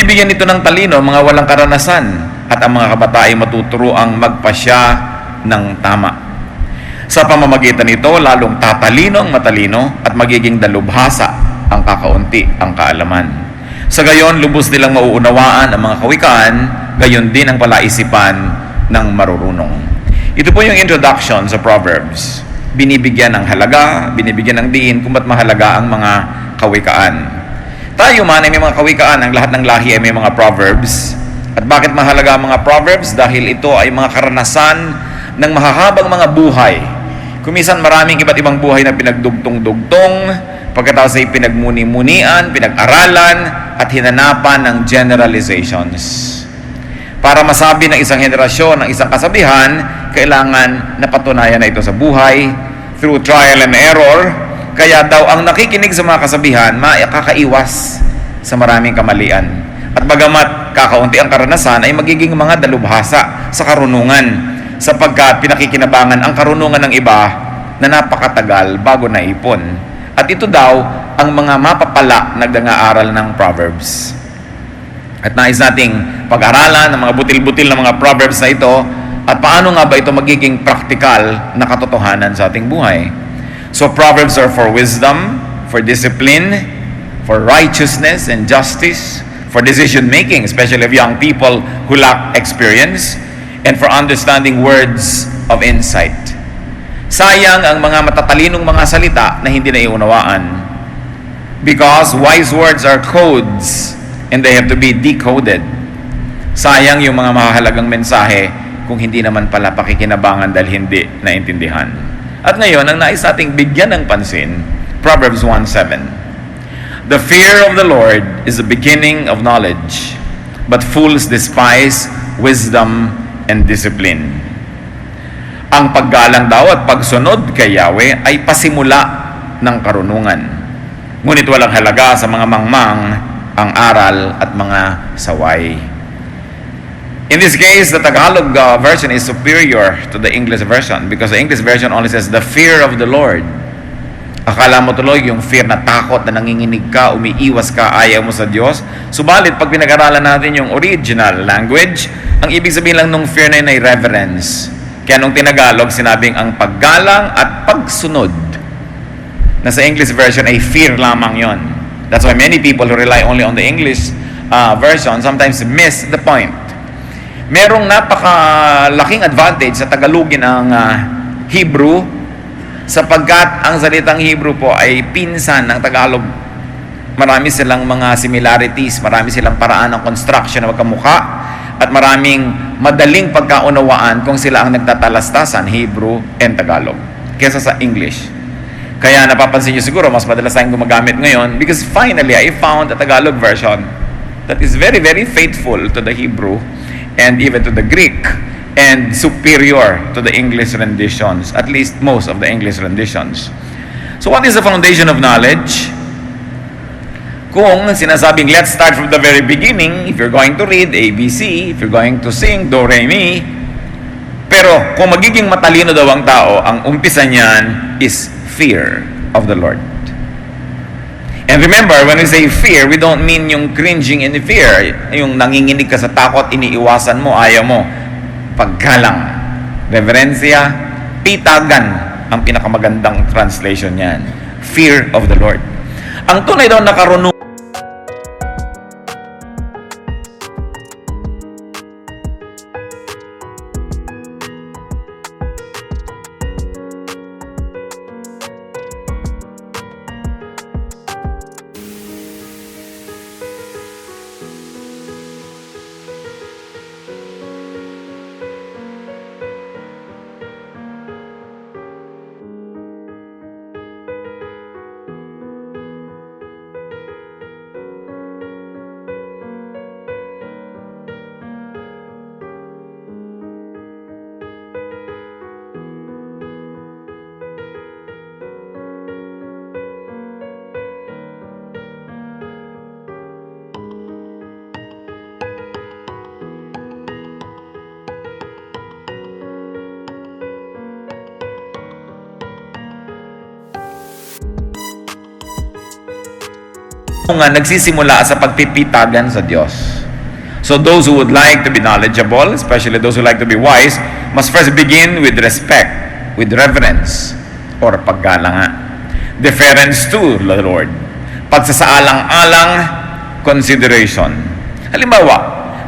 Binibigyan ito ng talino mga walang karanasan at ang mga kabataan ay matuturoang magpasya ng tama. Sa pamamagitan nito, lalong tatalino ang matalino at magiging dalubhasa ang kakaunti ang kaalaman. Sa gayon, lubos nilang mauunawaan ang mga kawikaan, gayon din ang palaisipan ng marurunong. Ito po yung introduction sa Proverbs. Binibigyan ng halaga, binibigyan ng diin kung ba't mahalaga ang mga kawikaan. Tayo man ay may mga kawikaan, ang lahat ng lahi ay may mga Proverbs. At bakit mahalaga ang mga Proverbs? Dahil ito ay mga karanasan ng mahahabang mga buhay. Kumisan maraming iba't ibang buhay na pinagdugtong-dugtong, pagkatapos ay pinagmuni-munian, pinag-aralan, at hinanapan ng generalizations. Para masabi ng isang henerasyon, ng isang kasabihan, kailangan napatunayan na ito sa buhay, through trial and error. Kaya daw ang nakikinig sa mga kasabihan, makakaiwas sa maraming kamalian. At bagamat kakaunti ang karanasan, ay magiging mga dalubhasa sa karunungan, sapagkat pinakikinabangan ang karunungan ng iba na napakatagal bago naipon. At ito daw ang mga mapapala na nag-aaral ng Proverbs. At nais nating pag-aralan ng mga butil-butil na mga Proverbs na ito, at paano nga ba ito magiging praktikal na katotohanan sa ating buhay. So Proverbs are for wisdom, for discipline, for righteousness and justice, for decision making, especially of young people who lack experience, and for understanding words of insight. Sayang ang mga matatalinong mga salita na hindi naiunawaan. Because wise words are codes and they have to be decoded. Sayang yung mga mahalagang mensahe kung hindi naman pala pakikinabangan dahil hindi naintindihan. At ngayon, ang nais nating bigyan ng pansin, Proverbs 1:7. The fear of the Lord is the beginning of knowledge, but fools despise wisdom and discipline. Ang paggalang daw at pagsunod kay Yahweh ay pasimula ng karunungan. Ngunit walang halaga sa mga mangmang ang aral at mga saway. In this case, the Tagalog version is superior to the English version because the English version only says, the fear of the Lord. Akala mo tuloy yung fear na takot na nanginginig ka, umiiwas ka, ayaw mo sa Diyos. Subalit, pag pinag-aralan natin yung original language, ang ibig sabihin lang nung fear na yun ay reverence. Kaya nung Tinagalog, sinabing ang paggalang at pagsunod. Na sa English version ay fear lamang yon. That's why many people who rely only on the English version sometimes miss the point. Merong napakalaking advantage sa Tagalogin ang Hebrew sapagkat ang salitang Hebrew po ay pinsan ng Tagalog. Marami silang mga similarities, marami silang paraan ng construction na magkamukha at maraming madaling pagkaunawaan kung sila ang nagtatalastasan, Hebrew and Tagalog, kesa sa English. Kaya napapansin nyo siguro, mas madalas tayong gumagamit ngayon because finally I found a Tagalog version that is very, very faithful to the Hebrew and even to the Greek, and superior to the English renditions, at least most of the English renditions. So what is the foundation of knowledge? Kung sinasabing, let's start from the very beginning, if you're going to read ABC, if you're going to sing Do, Re, Mi, pero kung magiging matalino daw ang tao, ang umpisa niyan is fear of the Lord. And remember, when we say fear, we don't mean yung cringing in fear, yung nanginginig ka sa takot, iniiwasan mo, ayaw mo. Paggalang, reverensya, pitagan, ang pinakamagandang translation niyan. Fear of the Lord. Ang tunay daw na karunungan nga nagsisimula sa pagpipitagan sa Diyos. So those who would like to be knowledgeable, especially those who like to be wise, must first begin with respect, with reverence, or paggalang nga. Deference to the Lord. Pagsasaalang-alang consideration. Halimbawa,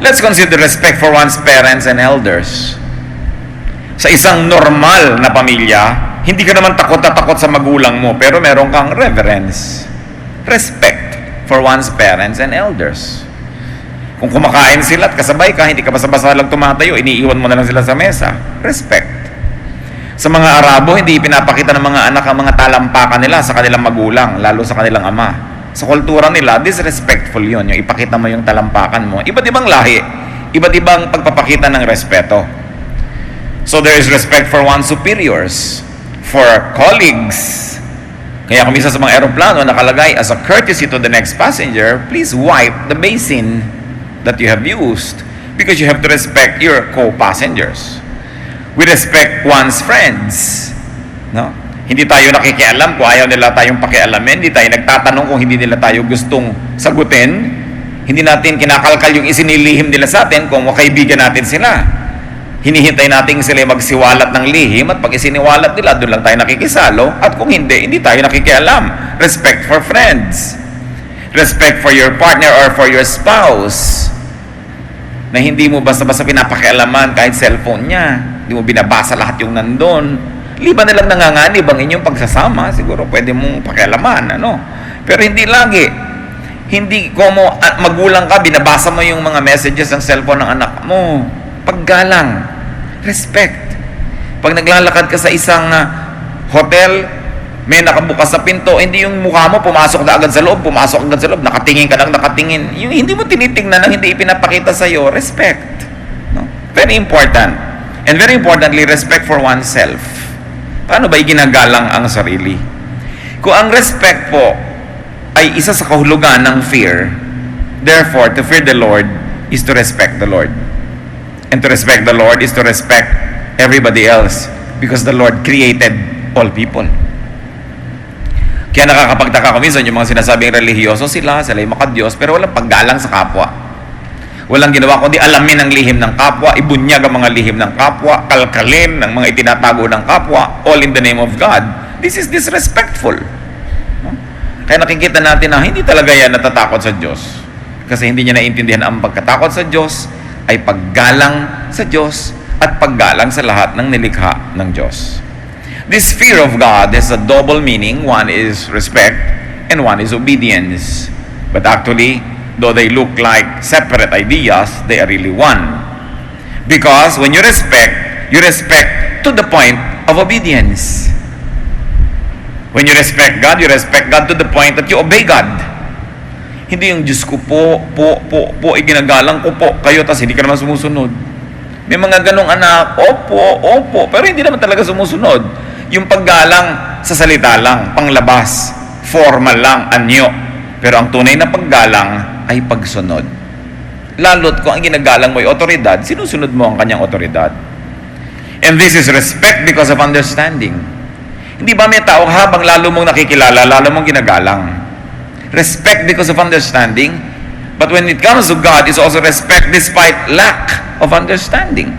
let's consider respect for one's parents and elders. Sa isang normal na pamilya, hindi ka naman takot na takot sa magulang mo, pero meron kang reverence, respect for one's parents and elders. Kung kumakain sila at kasabay ka, hindi ka basta-basta lang tumatayo, iniiwan mo na lang sila sa mesa. Respect. Sa mga Arabo, hindi pinapakita ng mga anak ang mga talampakan nila sa kanilang magulang, lalo sa kanilang ama. Sa kultura nila, disrespectful yun, yung ipakita mo yung talampakan mo. Iba't ibang lahi, iba't ibang pagpapakita ng respeto. So there is respect for one's superiors, for colleagues. Kaya kung minsan sa mga aeroplano nakalagay, as a courtesy to the next passenger, please wipe the basin that you have used, because you have to respect your co-passengers. We respect one's friends. No? Hindi tayo nakikialam kung ayaw nila tayong pakialamin. Hindi tayo nagtatanong kung hindi nila tayo gustong sagutin. Hindi natin kinakalkal yung isinilihim nila sa atin kung kaibigan natin sila. Hinihintay natin sila magsiwalat ng lihim, at pag isiniwalat nila, doon lang tayo nakikisalo, at kung hindi tayo nakikialam. Respect for friends. Respect for your partner or for your spouse, na hindi mo basta-basta pinapakialaman kahit cellphone niya. Hindi mo binabasa lahat yung nandun. Liban na lang nanganganib ang inyong pagsasama, siguro pwede mong pakialaman, ano? Pero hindi lagi. Hindi como magulang ka, binabasa mo yung mga messages ng cellphone ng anak mo. Paggalang, respect. Pag naglalakad ka sa isang hotel, may nakabukas sa pinto, hindi yung mukha mo pumasok na agad sa loob, nakatingin ka lang, nakatingin. Yung hindi mo tinitingnan ang hindi ipinapakita sa iyo, respect. No? Very important. And very importantly, respect for oneself. Paano ba iginagalang ang sarili? Kung ang respect po ay isa sa kahulugan ng fear, therefore, to fear the Lord is to respect the Lord. And to respect the Lord is to respect everybody else, because the Lord created all people. Kaya nakakapagtaka ko minsan yung mga sinasabing relihiyoso sila yung makadiyos, pero walang paggalang sa kapwa. Walang ginawa kundi alamin ang lihim ng kapwa, ibunyag ang mga lihim ng kapwa, kalkalin ng mga itinatago ng kapwa, all in the name of God. This is disrespectful. Kaya nakikita natin na hindi talaga yan natatakot sa Diyos. Kasi hindi niya naintindihan ang pagkatakot sa Diyos ay paggalang sa Diyos at paggalang sa lahat ng nilikha ng Diyos. This fear of God has a double meaning. One is respect and one is obedience. But actually, though they look like separate ideas, they are really one. Because when you respect to the point of obedience. When you respect God to the point that you obey God. Hindi yung Diyos ko po, iginagalang ko po kayo, tas hindi ka naman sumusunod. May mga ganong anak, opo, pero hindi naman talaga sumusunod. Yung paggalang sa salita lang, panglabas, formal lang, anyo. Pero ang tunay na paggalang ay pagsunod. Lalo't kung ang ginagalang mo ay otoridad, sinusunod mo ang kanyang otoridad. And this is respect because of understanding. Hindi ba may tao habang lalo mong nakikilala, lalo mong ginagalang? Respect because of understanding. But when it comes to God, it's also respect despite lack of understanding.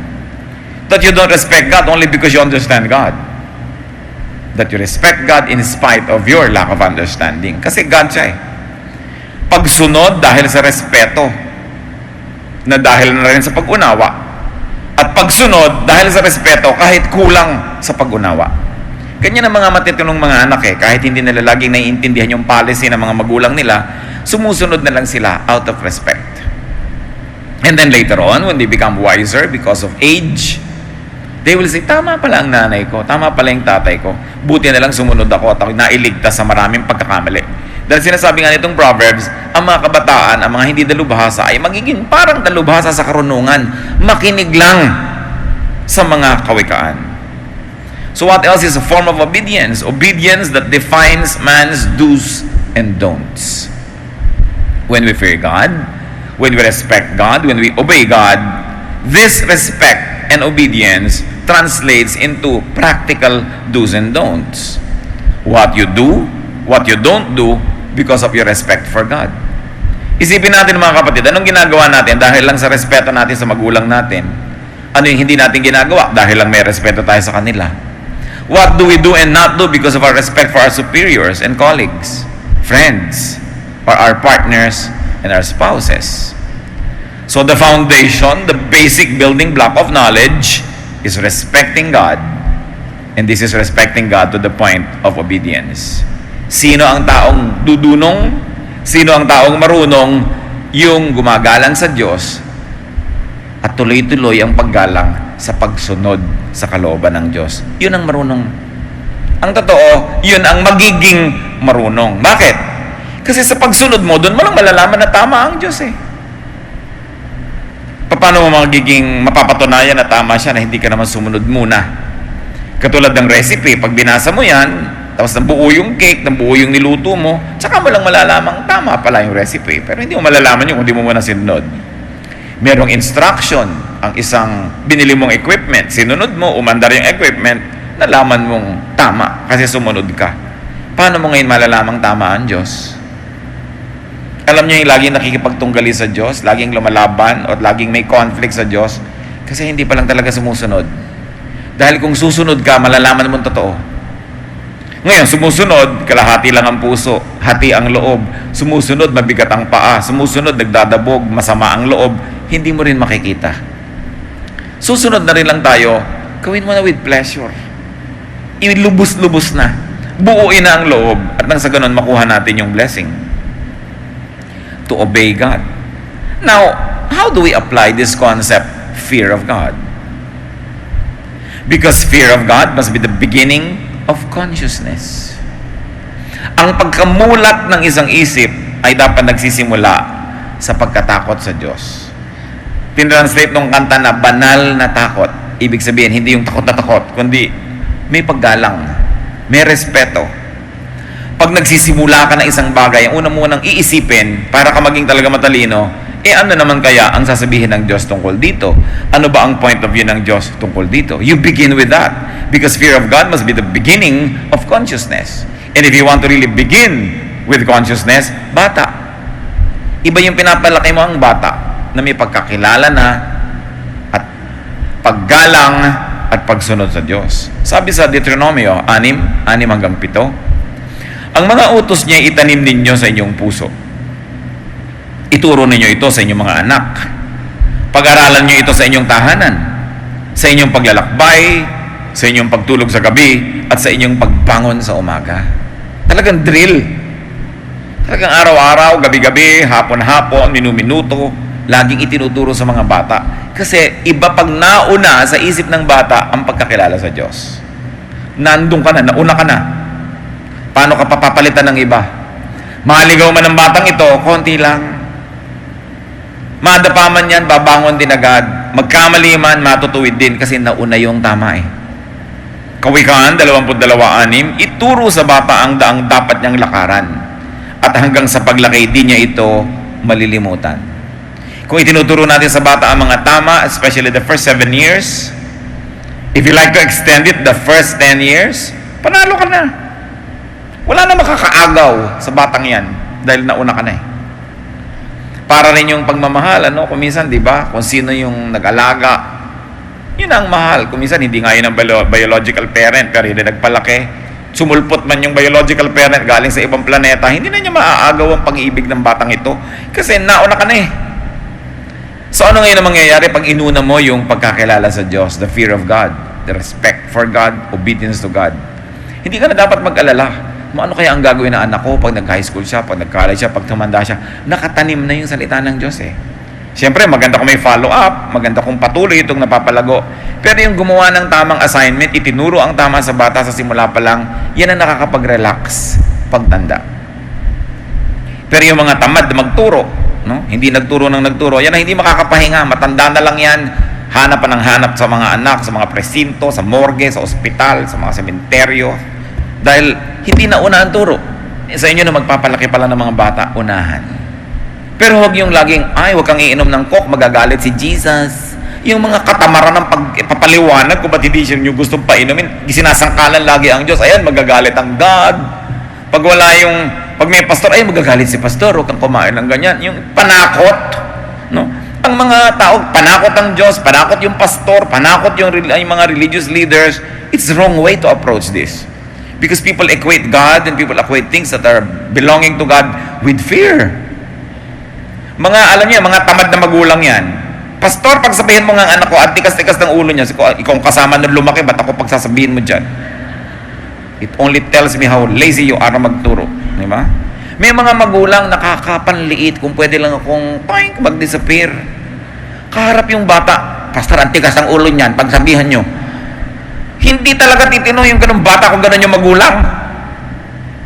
That you don't respect God only because you understand God. That you respect God in spite of your lack of understanding. Kasi God siya eh. Pagsunod dahil sa respeto, na dahil na rin sa pag-unawa. At pagsunod dahil sa respeto kahit kulang sa pag-unawa. Ganyan ang mga matitinong mga anak eh. Kahit hindi nila laging naiintindihan yung policy ng mga magulang nila, sumusunod na lang sila out of respect. And then later on, when they become wiser because of age, they will say, tama pala ang nanay ko, tama pala yung tatay ko. Buti na lang sumunod ako at ako nailigtas sa maraming pagkakamali. Dahil sinasabi nga nitong Proverbs, ang mga kabataan, ang mga hindi dalubhasa ay magiging parang dalubhasa sa karunungan, makinig lang sa mga kawikaan. So what else is a form of obedience? Obedience that defines man's do's and don'ts. When we fear God, when we respect God, when we obey God, this respect and obedience translates into practical do's and don'ts. What you do, what you don't do, because of your respect for God. Isipin natin mga kapatid, anong ginagawa natin dahil lang sa respeto natin sa magulang natin? Ano yung hindi natin ginagawa dahil lang may respeto tayo sa kanila? What do we do and not do because of our respect for our superiors and colleagues, friends, or our partners and our spouses? So the foundation, the basic building block of knowledge is respecting God. And this is respecting God to the point of obedience. Sino ang taong dudunong? Sino ang taong marunong? Yung gumagalang sa Diyos at tuloy-tuloy ang paggalang sa pagsunod sa kalooban ng Diyos. Yun ang marunong. Ang totoo, yun ang magiging marunong. Bakit? Kasi sa pagsunod mo, doon mo lang malalaman na tama ang Diyos eh. Paano mo magiging mapapatunayan na tama siya na hindi ka naman sumunod muna? Katulad ng recipe, pag binasa mo yan, tapos nabuo yung cake, nabuo yung niluto mo, tsaka mo lang malalamang tama pala yung recipe. Pero hindi mo malalaman yun kung hindi mo muna sinunod. Merong instruction, ang isang binili mong equipment, sinunod mo, umandar yung equipment, nalaman mong tama kasi sumunod ka. Paano mo ngayon malalamang tama ang Diyos? Alam niyo yung laging nakikipagtunggali sa Diyos, laging lumalaban o laging may conflict sa Diyos kasi hindi pa lang talaga sumusunod. Dahil kung susunod ka, malalaman mo totoo. Ngayon, sumusunod, kalahati lang ang puso, hati ang loob. Sumusunod, mabigat ang paa. Sumusunod, nagdadabog, masama ang loob. Hindi mo rin makikita. Susunod na rin lang tayo, gawin mo na with pleasure. Ilubos-lubos na. Buuin na ang loob. At nang sa ganun, makuha natin yung blessing. To obey God. Now, how do we apply this concept, fear of God? Because fear of God must be the beginning of consciousness. Ang pagkamulat ng isang isip ay dapat nagsisimula sa pagkatakot sa Diyos. Tinranslate nung kanta na banal na takot. Ibig sabihin, hindi yung takot na takot, kundi may paggalang, may respeto. Pag nagsisimula ka ng isang bagay, ang una mo nang iisipin para ka maging talaga matalino, ano naman kaya ang sasabihin ng Diyos tungkol dito? Ano ba ang point of view ng Diyos tungkol dito? You begin with that. Because fear of God must be the beginning of consciousness. And if you want to really begin with consciousness, bata. Iba yung pinapalaki mo ang bata na may pagkakilala na at paggalang at pagsunod sa Diyos. Sabi sa Deuteronomio 6:6-7, ang mga utos niya itanim ninyo sa inyong puso. Ituro ninyo ito sa inyong mga anak. Pag-aralan nyo ito sa inyong tahanan, sa inyong paglalakbay, sa inyong pagtulog sa gabi, at sa inyong pagbangon sa umaga. Talagang drill. Talagang araw-araw, gabi-gabi, hapon-hapon, minu-minuto, laging itinuturo sa mga bata. Kasi iba pag nauna sa isip ng bata ang pagkakilala sa Diyos. Nandun ka na, nauna ka na. Paano ka papapalitan ng iba? Maligaw man ang batang ito, konti lang. Madapa man yan, babangon din agad. Magkamali man, matutuwid din kasi nauna yung tama eh. Kawikaan 22:6, ituro sa bata ang daang dapat niyang lakaran. At hanggang sa paglaki, di niya ito malilimutan. Kung itinuturo natin sa bata ang mga tama, especially the first 7 years, if you like to extend it, the first 10 years, panalo ka na. Wala na makakaagaw sa batang yan dahil nauna ka na eh. Para rin yung pagmamahal, kung minsan, di ba, kung sino yung nag-alaga, yun ang mahal. Kung minsan, hindi nga yun ang biological parent, pero hindi nagpalaki. Sumulpot man yung biological parent galing sa ibang planeta, hindi na niya maaagaw ang pag-ibig ng batang ito. Kasi nauna ka na eh. So ano ngayon ang mangyayari pag inuna mo yung pagkakilala sa Diyos, the fear of God, the respect for God, obedience to God? Hindi ka na dapat mag-alala. Ano kaya ang gagawin ng anak ko pag nag-high school siya, pag nag-college siya, pag tumanda siya? Nakatanim na yung salita ng Diyos eh. Siyempre, maganda kung may follow-up, maganda kung patuloy itong napapalago. Pero yung gumawa ng tamang assignment, itinuro ang tama sa bata sa simula pa lang, yan ang nakakapag-relax pagtanda. Pero yung mga tamad na magturo, hindi nagturo ng nagturo, yan ang hindi makakapahinga, matanda na lang yan, hanap pa ng hanap sa mga anak, sa mga presinto, sa morgue, sa ospital, sa mga sementeryo. Dahil hindi na una ang turo. Sa inyo na magpapalaki pala ng mga bata, unahan. Pero huwag yung laging, huwag kang iinom ng coke, magagalit si Jesus. Yung mga katamaran ng pagpapaliwanag kung ba't hindi siya nyo gustong painumin, sinasangkalan lagi ang Diyos. Ayan, magagalit ang God. Pag wala yung Pag may pastor, ay magagalit si pastor, huwag kang kumain ng ganyan. Yung panakot, no? Ang mga tao, panakot ang Diyos, panakot yung pastor, panakot yung mga religious leaders. It's the wrong way to approach this. Because people equate God and people equate things that are belonging to God with fear. Mga, alam niya, mga tamad na magulang yan. Pastor, pag sabihin mo nga anak ko, at tikas-tikas ng ulo niya, ikaw ang kasama nung lumaki, ba't ako pagsasabihin mo dyan? It only tells me how lazy you are magturo. Di ba? May mga magulang nakakapanliit kung pwede lang akong mag-disappear. Kaharap yung bata, Pastor, ang tikas ng ulo niyan, pagsabihan nyo. Hindi talaga titino yung ganung bata kung ganun yung magulang.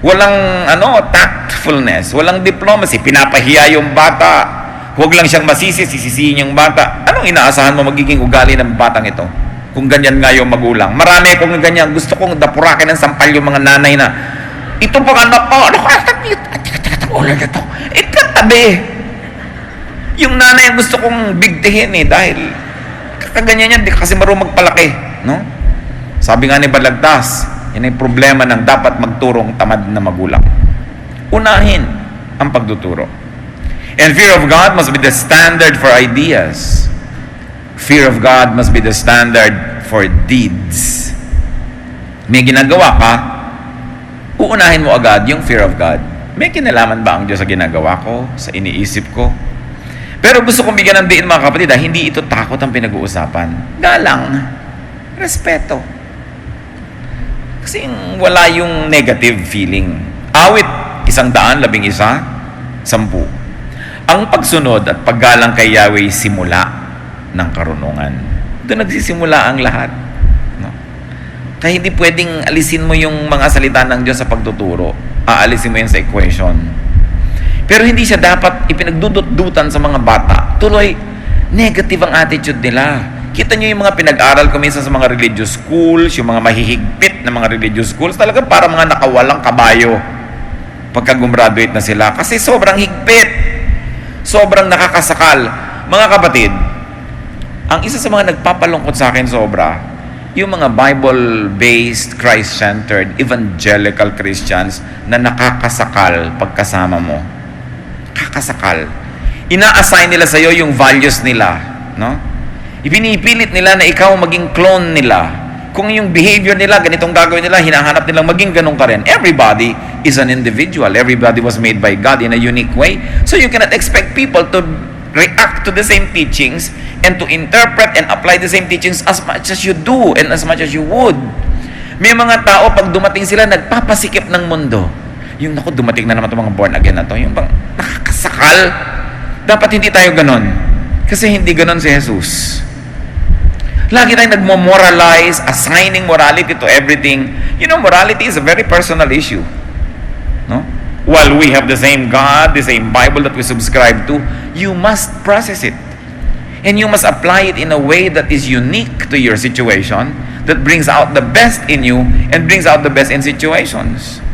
Walang tactfulness, walang diplomacy, pinapahiya yung bata. Huwag lang siyang sisisihin yung bata. Anong inaasahan mo magiging ugali ng batang ito? Kung ganyan nga yung magulang. Marami kung ganyan, gusto kong dapurakin ng sampal yung mga nanay na, ito pang anak ko, ulan na to. Ikatabi. Yung nanay ang gusto kong bigtihin dahil kaganyan yan, di kasi marunong magpalaki. No? Sabi nga ni Balagtas, yan ay problema ng dapat magturong tamad na magulang. Unahin ang pagtuturo. And fear of God must be the standard for ideas. Fear of God must be the standard for deeds. May ginagawa ka, uunahin mo agad yung fear of God. May kinalaman ba ang Diyos sa ginagawa ko, sa iniisip ko? Pero gusto kong bigyan ng diin mga kapatid, hindi ito takot ang pinag-uusapan. Galang, respeto. Kasi wala yung negative feeling. Awit, 111, 10. Ang pagsunod at paggalang kay Yahweh simula ng karunungan. Doon nagsisimula ang lahat. No? Kaya hindi pwedeng alisin mo yung mga salita ng Diyos sa pagtuturo. Aalisin mo yan sa equation. Pero hindi siya dapat ipinagdudot-dutan sa mga bata. Tuloy, negative ang attitude nila. Kita nyo yung mga pinag-aral ko minsan sa mga religious schools, yung mga mahihigpit na mga religious schools, talaga para mga nakawalang kabayo pagka gumraduate na sila. Kasi sobrang higpit. Sobrang nakakasakal. Mga kapatid, ang isa sa mga nagpapalungkot sa akin sobra, yung mga Bible-based, Christ-centered, evangelical Christians na nakakasakal pagkasama mo. Kakasakal. Ina-assign nila sa'yo yung values nila. No? Ipinipilit nila na ikaw maging clone nila. Kung yung behavior nila, ganitong gagawin nila, hinahanap nilang maging ganun ka rin. Everybody is an individual. Everybody was made by God in a unique way. So you cannot expect people to react to the same teachings and to interpret and apply the same teachings as much as you do and as much as you would. May mga tao, pag dumating sila, nagpapasikip ng mundo. Yung, naku, dumating na naman itong mga born again na to. Yung bang nakakasakal. Dapat hindi tayo ganun. Kasi hindi ganun si Jesus. Lagi tayong nagmo-moralize, assigning morality to everything. You know, morality is a very personal issue. No? While we have the same God, the same Bible that we subscribe to, you must process it. And you must apply it in a way that is unique to your situation, that brings out the best in you, and brings out the best in situations.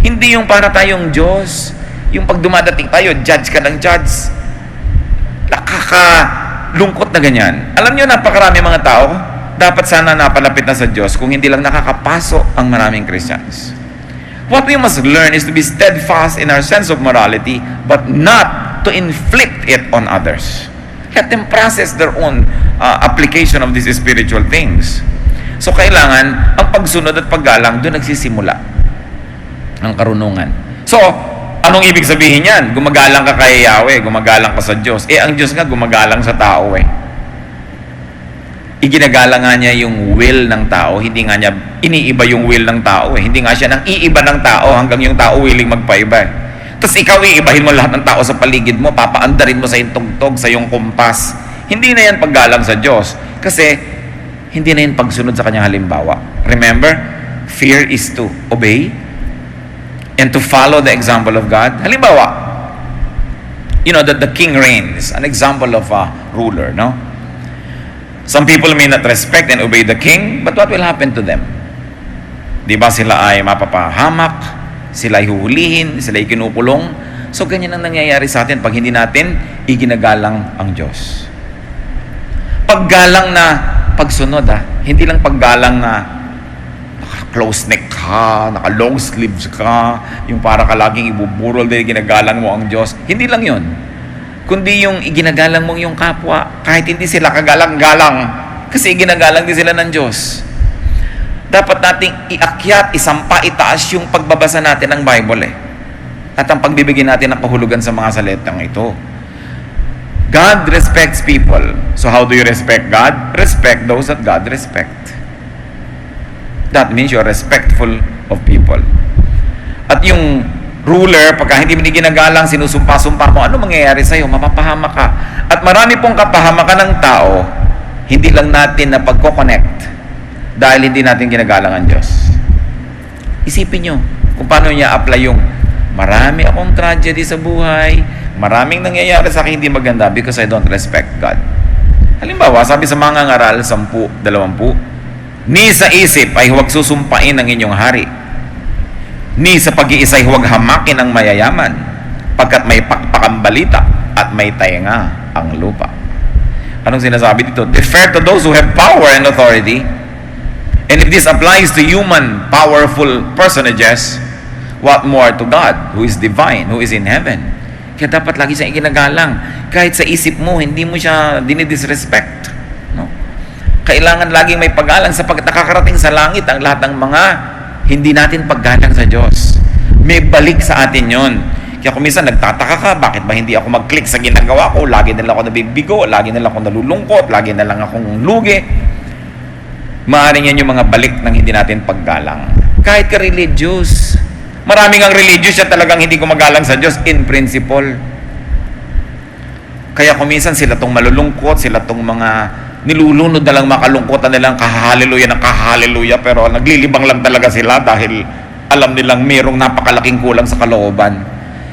Hindi yung para tayong Diyos, yung pag dumadating tayo, judge ka ng judge. Lungkot na ganyan. Alam niyo, napakarami mga tao, dapat sana napalapit na sa Diyos kung hindi lang nakakapaso ang maraming Christians. What we must learn is to be steadfast in our sense of morality, but not to inflict it on others. Let them process their own application of these spiritual things. So kailangan, ang pagsunod at paggalang, doon nagsisimula ang karunungan. So, anong ibig sabihin yan? Gumagalang ka kay Yahweh, gumagalang ka sa Diyos. Ang Diyos nga gumagalang sa tao Iginagalang nga niya yung will ng tao, hindi nga niya iniiba yung will ng tao Hindi nga siya nang iiba ng tao hanggang yung tao willing magpaiba. Tapos ikaw iibahin mo lahat ng tao sa paligid mo, papaandarin mo sa iyong tugtog, sa iyong kumpas. Hindi na yan paggalang sa Diyos. Kasi hindi na yan pagsunod sa kanyang halimbawa. Remember, fear is to obey and to follow the example of God. Halimbawa, you know that the king reigns, an example of a ruler, no? Some people may not respect and obey the king, but what will happen to them? Di ba sila ay mapapahamak, sila ay huhulihin, sila ay kinukulong. So ganyan ang nangyayari sa atin pag hindi natin iginagalang ang Diyos. Paggalang na pagsunod, hindi lang paggalang na naka-close neck ka, naka-long sleeves ka, yung para ka laging ibuburol dahil ginagalang mo ang Diyos. Hindi lang yun. Kundi yung iginagalang mo yung kapwa, kahit hindi sila kagalang-galang, kasi iginagalang din sila ng Diyos. Dapat nating iakyat, isampa, itaas yung pagbabasa natin ng Bible at ang pagbibigyan natin ng kahulugan sa mga salitang ito. God respects people. So how do you respect God? Respect those that God respect. That means you're respectful of people. At yung ruler, pagka hindi mo ginagalang, sinusumpa-sumpa mo, ano mangyayari sa'yo? Mapapahama ka. At marami pong kapahamakan ng tao, hindi lang natin na pagko-connect dahil hindi natin ginagalang ang Diyos. Isipin nyo kung paano niya apply yung marami akong tragedy sa buhay, maraming nangyayari sa akin hindi maganda because I don't respect God. Halimbawa, sabi sa mga ngaral, 10, 20, ni sa isip ay huwag susumpain ang inyong hari, ni sa pag-iisay huwag hamakin ang mayayaman, pagkat may pakpakang balita at may tainga ang lupa. Anong sinasabi dito? Defer to those who have power and authority. And if this applies to human, powerful personages, what more to God, who is divine, who is in heaven? Kaya dapat lagi siyang iginagalang. Kahit sa isip mo, hindi mo siya dinidisrespect. No? Kailangan laging may paggalang sapagkat nakakarating sa langit ang lahat ng mga hindi natin paggalang sa Diyos. May balik sa atin yon. Kaya kung minsan nagtataka ka, bakit ba hindi ako mag-click sa ginagawa ko? Lagi na lang ako nabibigo, lagi na lang ako nalulungkot, lagi na lang akong lugi. Maaaring yan yung mga balik ng hindi natin paggalang. Kahit ka religious, maraming ang religious siya talagang hindi gumagalang sa Diyos in principle. Kaya kung minsan sila tong malulungkot, sila tong mga nilulunod na lang makalungkotan nilang kahahaleluya ng kahahaleluya, pero naglilibang lang talaga sila dahil alam nilang mayroong napakalaking kulang sa kalooban.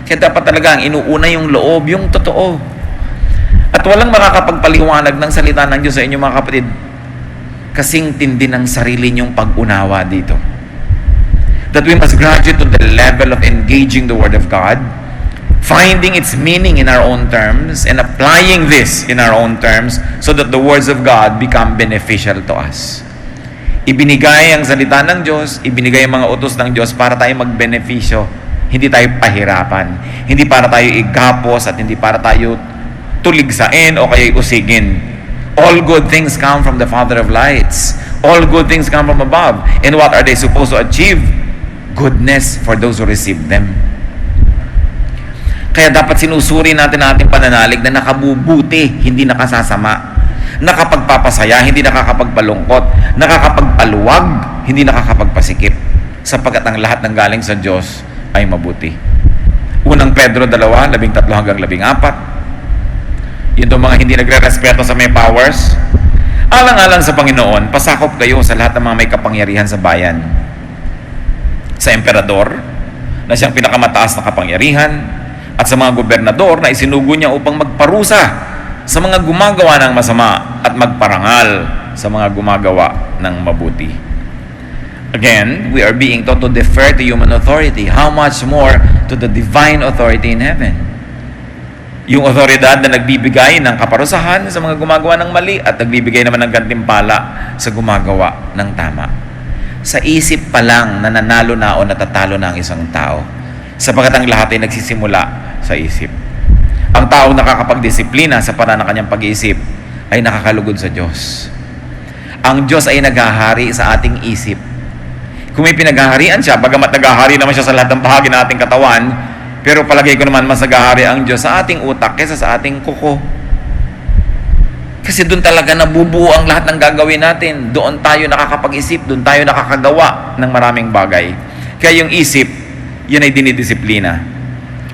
Kaya dapat talaga ang inuuna yung loob, yung totoo. At walang makakapagpaliwanag ng salita ng Diyos sa inyo mga kapatid kasing tindi ng sarili niyong pag-unawa dito. That we must graduate to the level of engaging the Word of God, finding its meaning in our own terms, and applying this in our own terms so that the words of God become beneficial to us. Ibinigay ang salita ng Diyos, ibinigay ang mga utos ng Diyos para tayo magbenepisyo, hindi tayo pahirapan, hindi para tayo igapos at hindi para tayo tuligsain o kaya usigin. All good things come from the Father of lights. All good things come from above. And what are they supposed to achieve? Goodness for those who receive them. Kaya dapat sinusuri natin ang ating pananalig na nakabubuti, hindi nakasasama. Nakapagpapasaya, hindi nakakapagpalungkot. Nakakapagpaluwag, hindi nakakapagpasikip. Sapagkat ang lahat ng galing sa Diyos ay mabuti. Unang Pedro 2, 13 hanggang 14. Yun itong mga hindi nagre-respeto sa may powers. Alang-alang sa Panginoon, pasakop kayo sa lahat ng mga may kapangyarihan sa bayan. Sa emperador, na siyang pinakamataas na kapangyarihan, at sa mga gobernador na isinugo niya upang magparusa sa mga gumagawa ng masama at magparangal sa mga gumagawa ng mabuti. Again, we are being taught to defer to human authority. How much more to the divine authority in heaven? Yung otoridad na nagbibigay ng kaparusahan sa mga gumagawa ng mali at nagbibigay naman ng gantimpala sa gumagawa ng tama. Sa isip pa lang nananalo na o natatalo na ang isang tao, sapagkat ang lahat ay nagsisimula sa isip. Ang taong nakakapagdisiplina sa paraan ng kanyang pag-iisip ay nakakalugod sa Diyos. Ang Diyos ay naghahari sa ating isip. Kung may pinaghaharian siya, bagamat naghahari naman siya sa lahat ng bahagi ng ating katawan, pero palagay ko naman mas naghahari ang Diyos sa ating utak kaysa sa ating kuko. Kasi doon talaga nabubuo ang lahat ng gagawin natin. Doon tayo nakakapag-isip, doon tayo nakakagawa ng maraming bagay. Kaya yung isip, yun ay dinidisiplina.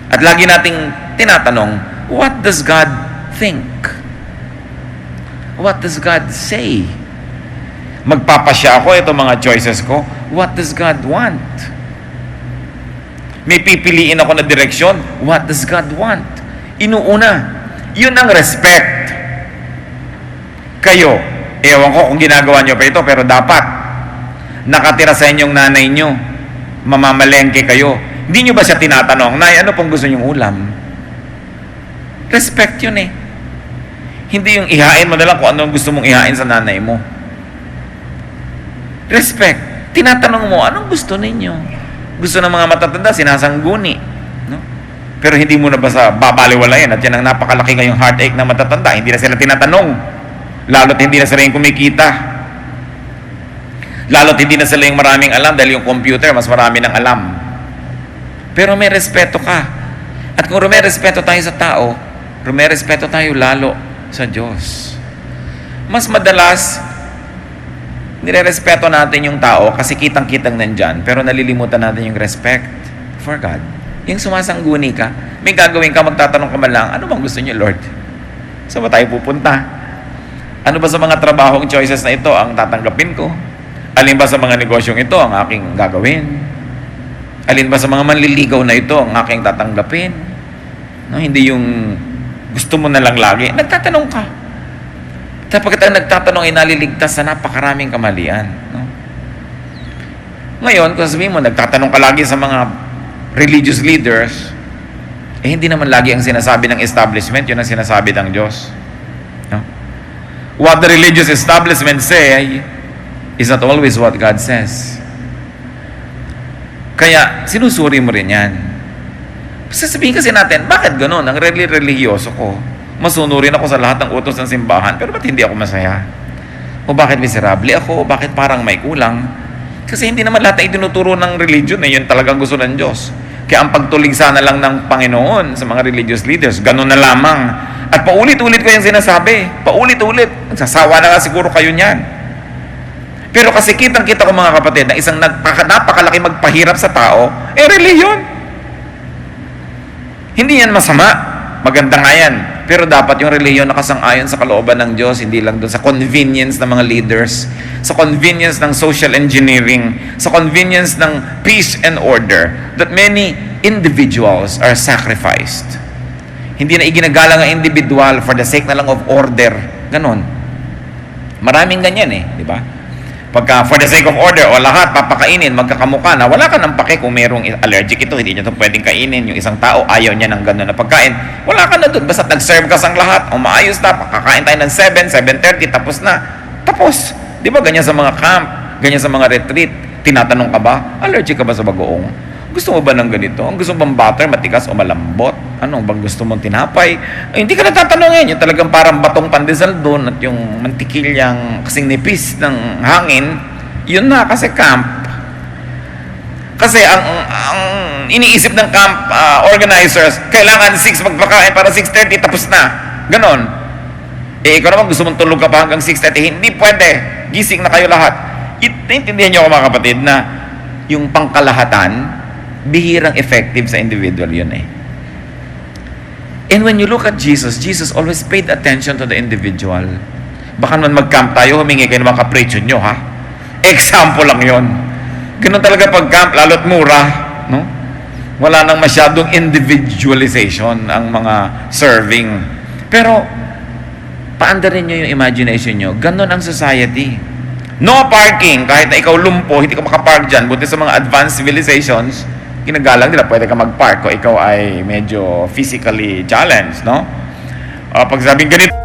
At lagi nating tinatanong, what does God think? What does God say? Magpapasya ako, ito mga choices ko. What does God want? May pipiliin ako na direksyon. What does God want? Inuuna. Yun ang respect. Kayo, ewan ko kung ginagawa nyo pa ito, pero dapat nakatira sa inyong nanay nyo, mamamalengke kayo. Hindi nyo ba siya tinatanong, Nay, ano pong gusto nyong ulam? Respect yun eh. Hindi yung ihain mo na lang kung ano gusto mong ihain sa nanay mo. Respect. Tinatanong mo, anong gusto ninyo? Gusto ng mga matatanda, sinasangguni. No? Pero hindi mo na ba sa babaliwalayan at yan ang napakalaki ngayong heartache na matatanda. Hindi na sila tinatanong. Lalo't hindi na sila yung kumikita. Lalo't hindi na sila yung maraming alam dahil yung computer, mas marami ng alam. Pero may respeto ka. At kung may respeto tayo sa tao, may respeto tayo lalo sa Diyos. Mas madalas, nire-respeto natin yung tao kasi kitang-kitang nandyan, pero nalilimutan natin yung respect for God. Yung sumasangguni ka, may gagawin ka, magtatanong ka man lang, ano bang gusto niyo, Lord? Saan ba tayo pupunta? Ano ba sa mga trabahong choices na ito ang tatanggapin ko? Alin ba sa mga negosyong ito ang aking gagawin? Alin ba sa mga manliligaw na ito ang aking tatanggapin? No, hindi yung gusto mo na lang lagi. Nagtatanong ka. Kapag ang nagtatanong ay naliligtas sa napakaraming kamalian. No? Ngayon, kung sabihin mo, nagtatanong ka lagi sa mga religious leaders, hindi naman lagi ang sinasabi ng establishment, yun ang sinasabi ng Diyos. No? What the religious establishment say is not always what God says. Kaya, sinusuri mo rin yan. Sasabihin kasi natin, bakit ganun? Ang religyoso ko, masunurin ako sa lahat ng utos ng simbahan, pero ba't hindi ako masaya? O bakit miserable ako? O bakit parang may kulang? Kasi hindi naman lahat na itinuturo ng religion yun talagang gusto ng Diyos. Kaya ang pagtulig sana lang ng Panginoon sa mga religious leaders, ganun na lamang. At paulit-ulit ko yung sinasabi. Paulit-ulit. Sasawa na nga siguro kayo niyan. Pero kasi kitang-kita ko mga kapatid na isang napakalaki magpahirap sa tao, reliyon. Hindi yan masama. Maganda nga yan. Pero dapat yung reliyon nakasang-ayon sa kalooban ng Diyos, hindi lang doon sa convenience ng mga leaders, sa convenience ng social engineering, sa convenience ng peace and order, that many individuals are sacrificed. Hindi na iginagalang ang individual for the sake na lang of order. Ganon. Maraming ganyan di ba? Pagka for the sake of order, o lahat papakainin, magkakamukha na, wala ka ng pake kung merong allergic ito, hindi niya ito pwedeng kainin. Yung isang tao, ayaw niya ng gano'n na pagkain. Wala ka na doon, basta nag-serve ka sang lahat, o maayos na, kakain tayo ng 7, 7:30, tapos na. Tapos. Di ba ganyan sa mga camp, ganyan sa mga retreat, tinatanong ka ba, allergic ka ba sa bagoong? Gusto mo ba ng ganito? Ang gusto mo bang butter, matikas o malambot? Ano bang gusto mong tinapay? Hindi ka natatanungin. Yung talagang parang batong pandesal doon at yung mantikilyang kasing nipis ng hangin, yun na kasi camp. Kasi ang iniisip ng camp organizers, kailangan 6 magpakain para 6:30 tapos na. Ganon. Ikaw naman gusto mong tulog ka pa hanggang 6:30. Hindi pwede. Gising na kayo lahat. Intindihan niyo ako mga kapatid na yung pangkalahatan, bihirang effective sa individual yun And when you look at Jesus, Jesus always paid attention to the individual. Baka naman mag-camp tayo, humingi kayo ng mga kapritsyo nyo, ha? Example lang yon. Ganun talaga pag-camp, lalo't mura, no? Wala nang masyadong individualization ang mga serving. Pero, paandarin nyo yung imagination nyo. Ganun ang society. No parking, kahit na ikaw lumpo, hindi ka makapark dyan, buti sa mga advanced civilizations, ginagalang nila, pwede ka mag-park kung ikaw ay medyo physically challenged, no? Pag sabing ganito,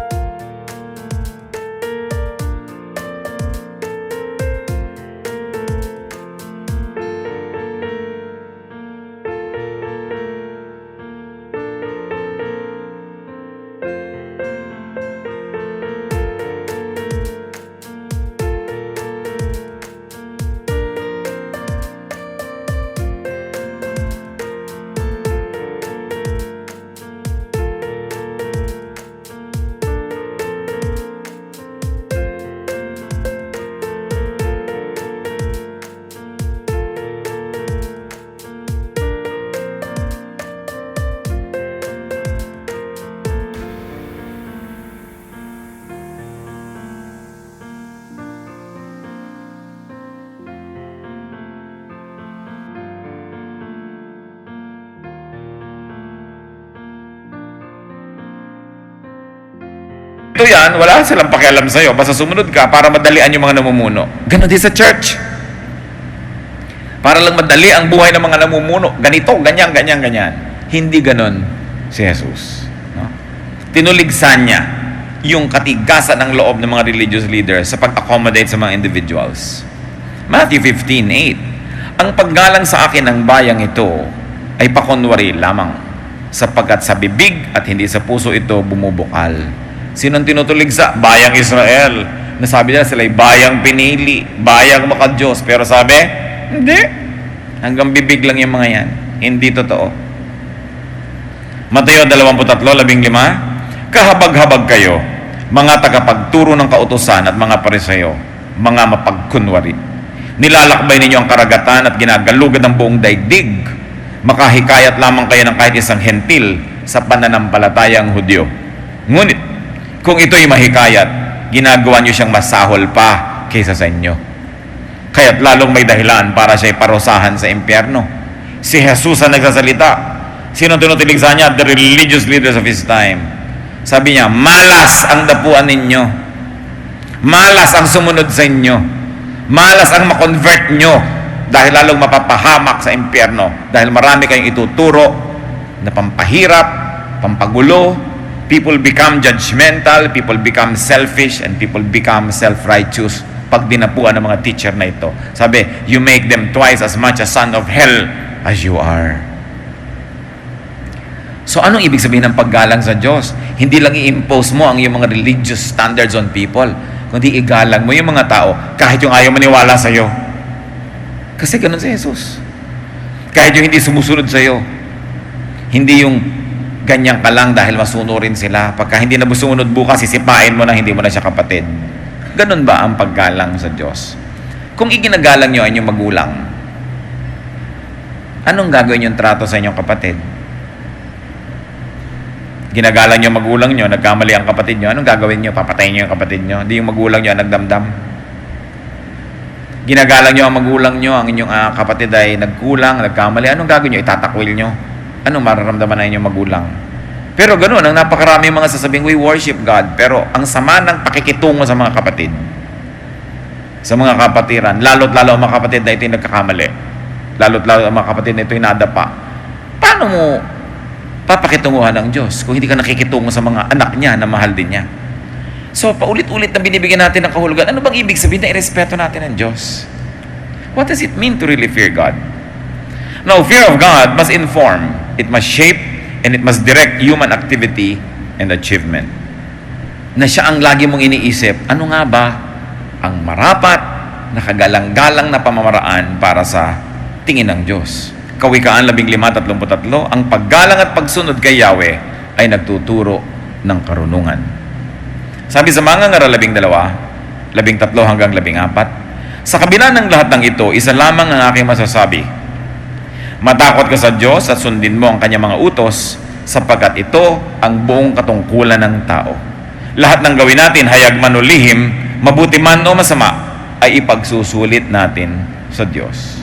ito yan, wala silang pakialam sa'yo. Basta sumunod ka para madalian yung mga namumuno. Ganon din sa church. Para lang madali ang buhay ng mga namumuno. Ganito, ganyan, ganyan, ganyan. Hindi ganon si Jesus. No? Tinuligsan niya yung katigasan ng loob ng mga religious leaders sa pag-accommodate sa mga individuals. Matthew 15:8. Ang paggalang sa akin ng bayang ito ay pakunwari lamang, sapagkat sa bibig at hindi sa puso ito bumubukal. Sinong tinutulig sa bayang Israel? Nasabi nila sila ay bayang pinili, bayang makadiyos. Pero sabi, hindi. Hanggang bibig lang yung mga yan. Hindi totoo. Mateo 23:15. Kahabag-habag kayo, mga tagapagturo ng kautusan at mga Pariseo, mga mapagkunwari. Nilalakbay ninyo ang karagatan at ginagalugad ang buong daigdig. Makahikayat lamang kayo ng kahit isang hentil sa pananampalatayang Hudyo. Ngunit, kung ito'y mahikayat, ginagawa niyo siyang masahol pa kaysa sa inyo. Kaya't lalong may dahilan para siya'y parusahan sa impyerno. Si Jesus ang nagsasalita. Sino tinutilig sa niya? The religious leaders of his time. Sabi niya, malas ang dapuan ninyo. Malas ang sumunod sa inyo. Malas ang makonvert nyo. Dahil lalong mapapahamak sa impyerno. Dahil marami kayong ituturo na pampahirap, pampagulo. People become judgmental, people become selfish, and people become self-righteous pag dinapuan ng mga teacher na ito. Sabi, you make them twice as much a son of hell as you are. So anong ibig sabihin ng paggalang sa Diyos? Hindi lang i-impose mo ang iyong mga religious standards on people, kundi igalang mo yung mga tao kahit yung ayaw maniwala sa iyo. Kasi ganun si Jesus. Kahit yung hindi sumusunod sa iyo. Hindi yung ganyan ka lang dahil masunurin sila. Pagka hindi na sumunod bukas, sisipain mo na hindi mo na siya kapatid. Ganun ba ang paggalang sa Diyos? Kung iginagalang nyo ang inyong magulang, anong gagawin yung trato sa inyong kapatid? Ginagalang nyo magulang nyo, nagkamali ang kapatid nyo, anong gagawin nyo? Papatayin nyo yung kapatid nyo? Hindi yung magulang nyo ang nagdamdam. Ginagalang nyo ang magulang nyo, ang inyong kapatid ay nagkulang, nagkamali, anong gagawin nyo? Itatakwil nyo? Anong mararamdaman na inyong magulang? Pero ganoon, ang napakarami mga sasabing, we worship God. Pero ang sama ng pakikitungo sa mga kapatid, sa mga kapatiran, lalo't lalo ang mga kapatid na ito'y nagkakamali, lalo't lalo ang mga kapatid na ito'y nadapa, paano mo papakitunguhan ng Diyos kung hindi ka nakikitungo sa mga anak niya na mahal din niya? So, paulit-ulit na binibigyan natin ng kahulugan. Ano bang ibig sabihin na irespeto natin ng Diyos? What does it mean to really fear God? Now, fear of God must inform, it must shape, and it must direct human activity and achievement. Na siya ang lagi mong iniisip, ano nga ba ang marapat, nakagalang-galang na pamamaraan para sa tingin ng Diyos? Kawikaan 15:33, ang paggalang at pagsunod kay Yahweh ay nagtuturo ng karunungan. Sabi sa mga ngaral 12, 13-14, sa kabila ng lahat ng ito, isa lamang ang aking masasabi. Matakot ka sa Diyos at sundin mo ang kanyang mga utos, sapagkat ito ang buong katungkulan ng tao. Lahat ng gawin natin, hayag man o lihim, mabuti man o masama, ay ipagsusulit natin sa Diyos.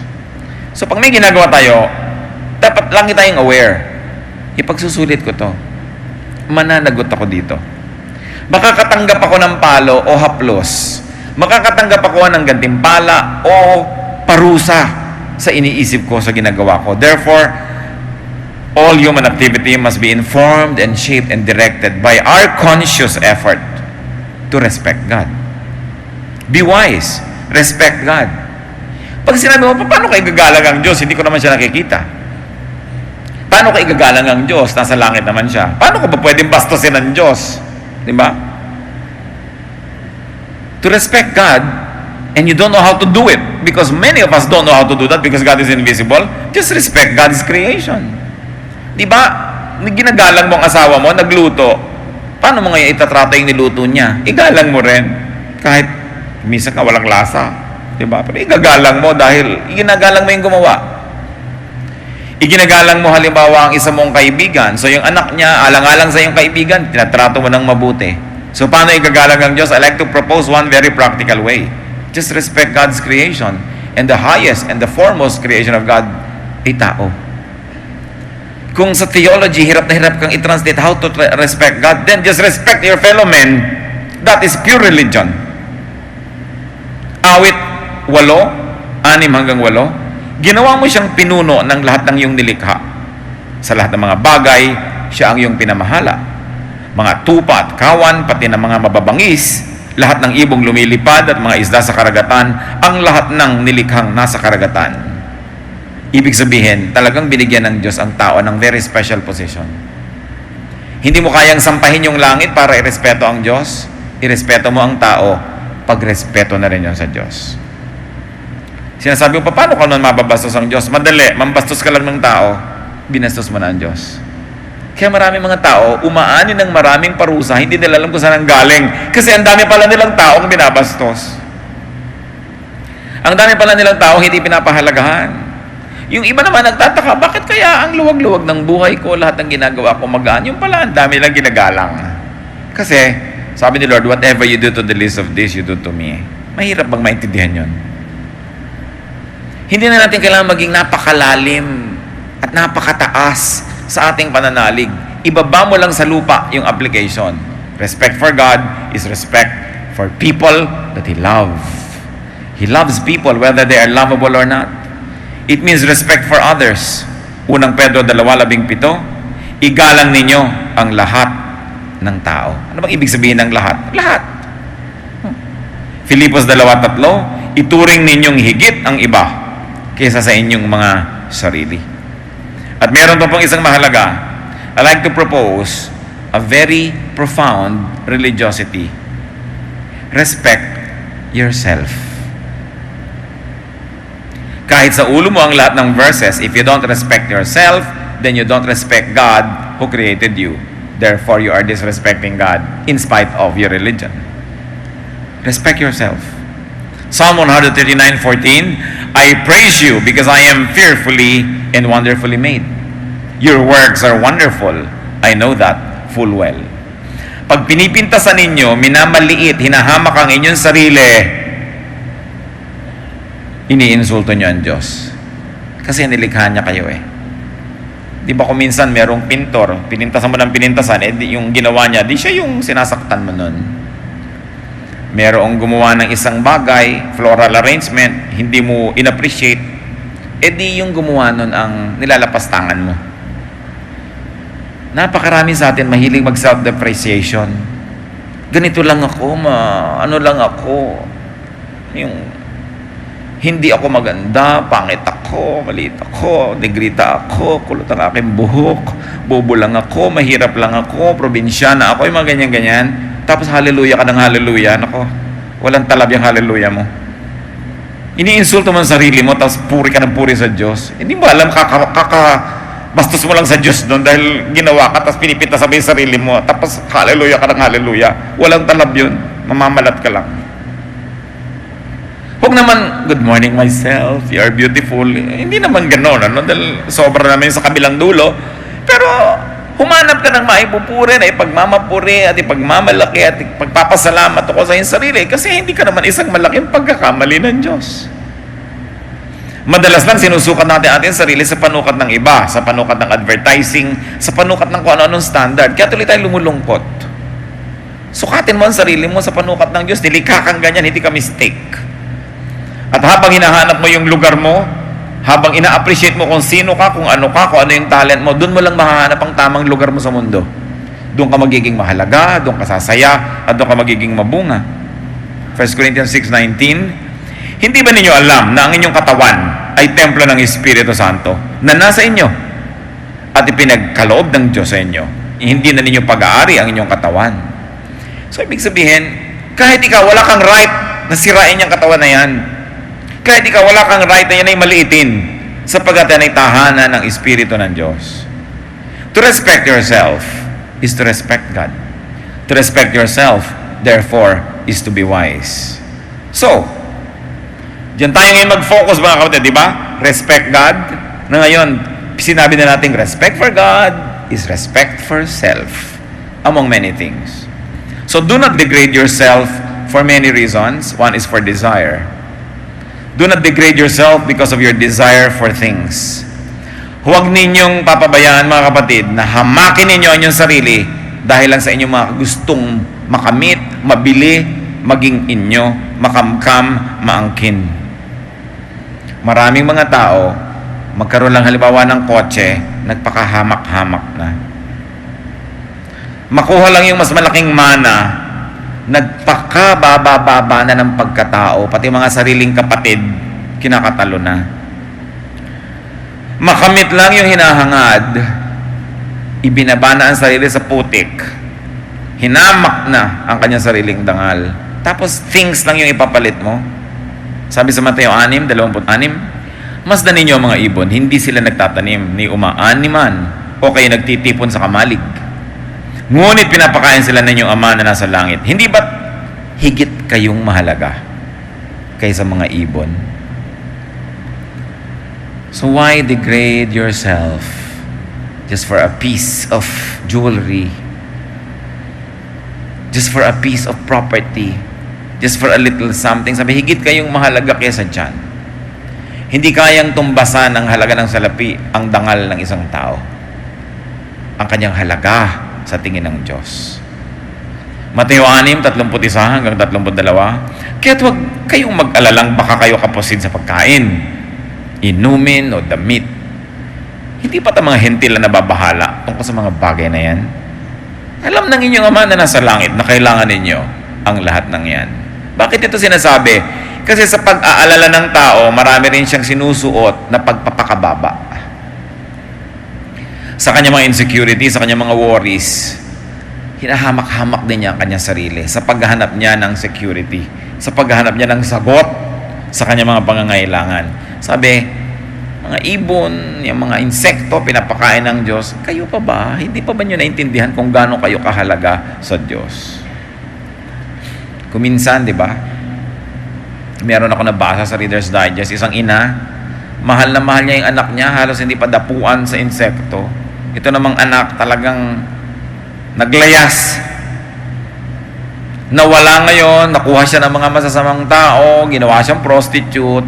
So pag may ginagawa tayo, dapat lang tayong aware. Ipagsusulit ko to. Mananagot ako dito. Makakatanggap ako ng palo o haplos. Makakatanggap ako ng gantimpala o parusa sa iniisip ko, sa ginagawa ko. Therefore, all human activity must be informed and shaped and directed by our conscious effort to respect God. Be wise. Respect God. Pag sinabi mo, paano ka igagalang ang Diyos? Hindi ko naman siya nakikita. Paano ka igagalang ang Diyos? Nasa langit naman siya. Paano ka ba pwedeng bastusin ang Diyos? Diba? To respect God, and you don't know how to do it, because many of us don't know how to do that because God is invisible, just respect God's creation. Diba? Ginagalang mo ang asawa mo, nagluto. Paano mo ngayon itatrato yung niluto niya? Igalang mo rin. Kahit minsan ka walang lasa. Diba? Pero igagalang mo dahil ginagalang mo yung gumawa. Iginagalang mo halimbawa ang isa mong kaibigan. So yung anak niya, alang-alang sa iyong kaibigan, tinatrato mo ng mabuti. So paano igagalang ang Diyos? I like to propose one very practical way. Just respect God's creation. And the highest and the foremost creation of God ay tao. Kung sa theology, hirap na hirap kang i-translate how to respect God, then just respect your fellow men. That is pure religion. Awit 6:6-8, ginawa mo siyang pinuno ng lahat ng iyong nilikha. Sa lahat ng mga bagay, siya ang iyong pinamahala. Mga tupa at kawan, pati ng mga mababangis, lahat ng ibong lumilipad at mga isda sa karagatan, ang lahat ng nilikhang nasa karagatan. Ibig sabihin, talagang binigyan ng Diyos ang tao ng very special position. Hindi mo kayang sampahin yung langit para irespeto ang Diyos. Irespeto mo ang tao, pagrespeto na rin yun sa Diyos. Sinasabi mo, paano ka nun mababastos ang Diyos? Madali, mambastos ka lang ng tao, binastos mo na ang Diyos. Kaya maraming mga tao, umaani ng maraming parusa, hindi nila alam kung saan ang galing. Kasi ang dami pala nilang taong binabastos. Ang dami pala nilang tao hindi pinapahalagahan. Yung iba naman nagtataka, bakit kaya ang luwag-luwag ng buhay ko, lahat ng ginagawa ko magaan? Yung pala, ang dami lang ginagalang. Kasi, sabi ni Lord, whatever you do to the least of this, you do to me. Mahirap bang maintindihan yun? Hindi na natin kailangan maging napakalalim at napakataas sa ating pananalig. Ibaba mo lang sa lupa yung application. Respect for God is respect for people that He loves. He loves people whether they are lovable or not. It means respect for others. Unang Pedro 2:17, igalang ninyo ang lahat ng tao. Ano bang ibig sabihin ng lahat? Lahat. Filipos 2:3, ituring ninyong higit ang iba kaysa sa inyong mga sarili. At meron pa pong isang mahalaga. I like to propose a very profound religiosity. Respect yourself. Kahit sa ulo mo ang lahat ng verses, if you don't respect yourself, then you don't respect God who created you. Therefore, you are disrespecting God in spite of your religion. Respect yourself. Psalm 139:14, I praise you because I am fearfully and wonderfully made. Your works are wonderful. I know that full well. Pag pinipintasan ninyo, minamaliit, hinahamak ang inyong sarili, iniinsulto nyo ang Diyos. Kasi nilikha niya kayo eh. Di ba kung minsan merong pintor, pinintasan mo ng pinintasan, yung ginawa niya, di siya yung sinasaktan mo nun. Merong gumawa ng isang bagay, floral arrangement, hindi mo inappreciate, di yung gumawa nun ang nilalapastangan mo. Napakarami sa atin mahilig mag self-depreciation. Ganito lang ako, ano lang ako. Yung hindi ako maganda, pangit ako, maliit ako, negrita ako, kulot ang aking buhok, bobo lang ako, mahirap lang ako, probinsyana ako, yung mga ganyan-ganyan. Tapos hallelujah ka ng hallelujah. Nako, walang talab yung hallelujah mo. Iniinsulto mo ang sarili mo, tapos puri ka ng puri sa Diyos. Hindi mo alam, bastos mo lang sa Diyos doon dahil ginawa ka, tapos pinipita sa yung sarili mo, tapos hallelujah ka ng hallelujah. Walang talab yun. Mamamalat ka lang. Huwag naman, good morning myself, you are beautiful. Hindi naman gano'n, ano? Dahil sobra naman sa kabilang dulo. Pero, humanap ka ng maipupuri na ipagmamapuri at ipagmamalaki at ipagpapasalamat ako sa iyong sarili kasi hindi ka naman isang malaking pagkakamali ng Diyos. Madalas lang sinusukat natin ating sarili sa panukat ng iba, sa panukat ng advertising, sa panukat ng kung ano-anong standard. Kaya tuloy tayo lumulungkot. Sukatin mo ang sarili mo sa panukat ng Diyos. Nilikha kang ganyan, hindi ka mistake. At habang hinahanap mo yung lugar mo, habang ina-appreciate mo kung sino ka, kung ano yung talent mo, doon mo lang mahahanap ang tamang lugar mo sa mundo. Doon ka magiging mahalaga, doon ka sasaya, at doon ka magiging mabunga. 1 Corinthians 6:19, hindi ba ninyo alam na ang inyong katawan ay templo ng Espiritu Santo na nasa inyo at ipinagkaloob ng Diyos sa inyo? Hindi na ninyo pag-aari ang inyong katawan. So, ibig sabihin, kahit ikaw, wala kang right na sirain yung katawan na yan. Kahit ikaw, wala kang right na yan ay maliitin sapagkat yan ay tahanan ng Espiritu ng Diyos. To respect yourself is to respect God. To respect yourself, therefore, is to be wise. So, diyan tayo ngayon mag-focus mga kapatid, di ba? Respect God. Na ngayon, sinabi na natin, respect for God is respect for self, among many things. So, do not degrade yourself for many reasons. One is for desire. Do not degrade yourself because of your desire for things. Huwag ninyong papabayaan mga kapatid na hamakin ninyo ang inyong sarili dahil lang sa inyong mga gustong makamit, mabili, maging inyo, makamkam, maangkin. Maraming mga tao, magkaroon lang halimbawa ng kotse, nagpakahamak-hamak na. Makuha lang yung mas malaking mana, nagpakababa-baba na ng pagkatao, pati mga sariling kapatid, kinakatalo na. Makamit lang yung hinahangad, ibinaba na ang sarili sa putik, hinamak na ang kanyang sariling dangal. Tapos things lang yung ipapalit mo. Sabi sa Mateo 6:26, masdan ninyo ang mga ibon, hindi sila nagtatanim, ni umaaniman, o kayo nagtitipon sa kamalig. Ngunit pinapakain sila ng inyong Ama na nasa langit. Hindi ba't higit kayong mahalaga kaysa mga ibon? So why degrade yourself just for a piece of jewelry? Just for a piece of property? Just for a little something? Sabi, higit kayong mahalaga kaysa dyan. Hindi kayang tumbasan ang halaga ng salapi, ang dangal ng isang tao. Ang kanyang halaga sa tingin ng Diyos. Mateo 6:31-32. Kaya't huwag kayong mag-alalang baka kayo kapusin sa pagkain, inumin o damit. Hindi pa mga hentil na nababahala tungkol sa mga bagay na yan? Alam ng inyong Ama na nasa langit na kailangan ninyo ang lahat ng yan. Bakit ito sinasabi? Kasi sa pag-aalala ng tao, marami rin siyang sinusuot na pagpapakababa. Sa kanyang mga insecurity, sa kanyang mga worries, hinahamak-hamak din niya ang kanyang sarili sa paghahanap niya ng security, sa paghahanap niya ng sagot sa kanyang mga pangangailangan. Sabi, mga ibon, yung mga insekto, pinapakain ng Diyos. Kayo pa ba? Hindi pa ba nyo naintindihan kung gaano kayo kahalaga sa Diyos? Kuminsan, di ba? Meron ako nabasa sa Reader's Digest, isang ina, mahal na mahal niya yung anak niya, halos hindi pa dapuan sa insekto. Ito namang anak talagang naglayas. Nawala ngayon, nakuha siya ng mga masasamang tao, ginawa siyang prostitute,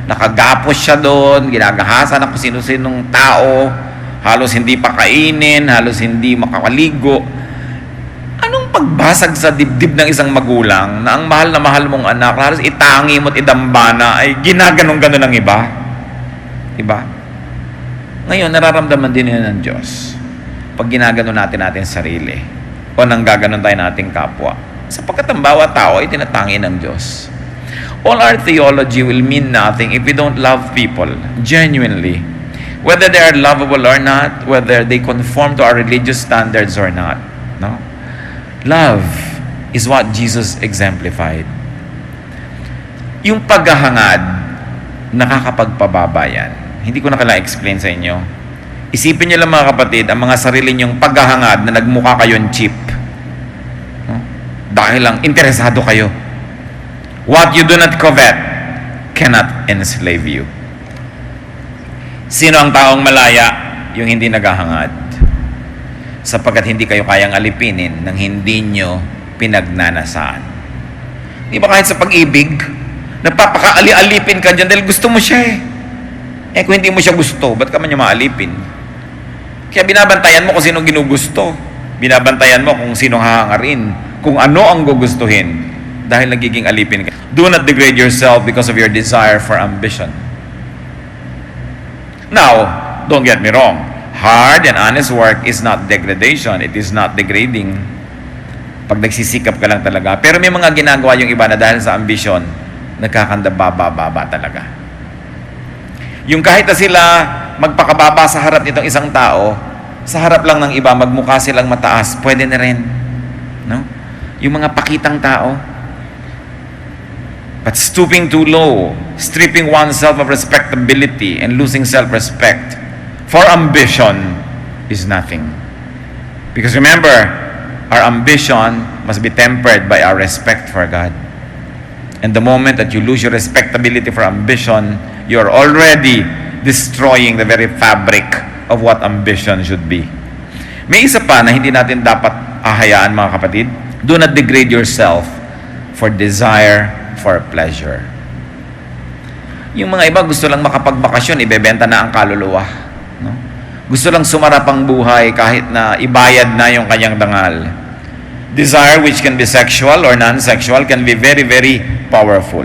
nakagapos siya doon, ginagahasan ng kung sino-sinong tao, halos hindi pa kainin, halos hindi makakaligo. Anong pagbasag sa dibdib ng isang magulang na ang mahal na mahal mong anak, halos itangi mo't idambana, ay ginaganong-ganon ng iba? Diba? Ngayon, nararamdaman din yun ng Diyos pag ginaganon natin sarili o nang gaganon tayo nating kapwa. Sapagkat ang bawat tao ay tinatangi ng Diyos. All our theology will mean nothing if we don't love people genuinely. Whether they are lovable or not, whether they conform to our religious standards or not. No? Love is what Jesus exemplified. Yung paghahangad, nakakapagpababa yan. Hindi ko na kailangan explain sa inyo. Isipin niyo lang mga kapatid, ang mga sarili niyong paghahangad na nagmukha kayong cheap. No? Dahil lang, interesado kayo. What you do not covet cannot enslave you. Sino ang taong malaya? Yung hindi naghahangad. Sapagkat hindi kayo kayang alipinin ng hindi nyo pinagnanasaan. Di ba kahit sa pag-ibig, nagpapakaali-alipin ka dyan dahil gusto mo siya eh. Eh kung hindi mo siya gusto, ba't ka man niya maalipin? Kaya binabantayan mo kung sino ginugusto. Binabantayan mo kung sino hahangarin. Kung ano ang gugustuhin. Dahil nagiging alipin ka. Do not degrade yourself because of your desire for ambition. Now, don't get me wrong. Hard and honest work is not degradation. It is not degrading. Pag nagsisikap ka lang talaga. Pero may mga ginagawa yung iba na dahil sa ambition, nagkakandababa talaga. Yung kahit na sila magpakababa sa harap nitong isang tao, sa harap lang ng iba, magmukha silang mataas, pwede na rin. No? Yung mga pakitang tao. But stooping too low, stripping oneself of respectability and losing self-respect for ambition is nothing. Because remember, our ambition must be tempered by our respect for God. And the moment that you lose your respectability for ambition, you are already destroying the very fabric of what ambition should be. May isa pa na hindi natin dapat ahayaan, mga kapatid. Do not degrade yourself for desire for pleasure. Yung mga iba gusto lang makapagbakasyon, ibebenta na ang kaluluwa. No? Gusto lang sumarap ang buhay kahit na ibayad na yung kanyang dangal. Desire, which can be sexual or non-sexual, can be very, very powerful.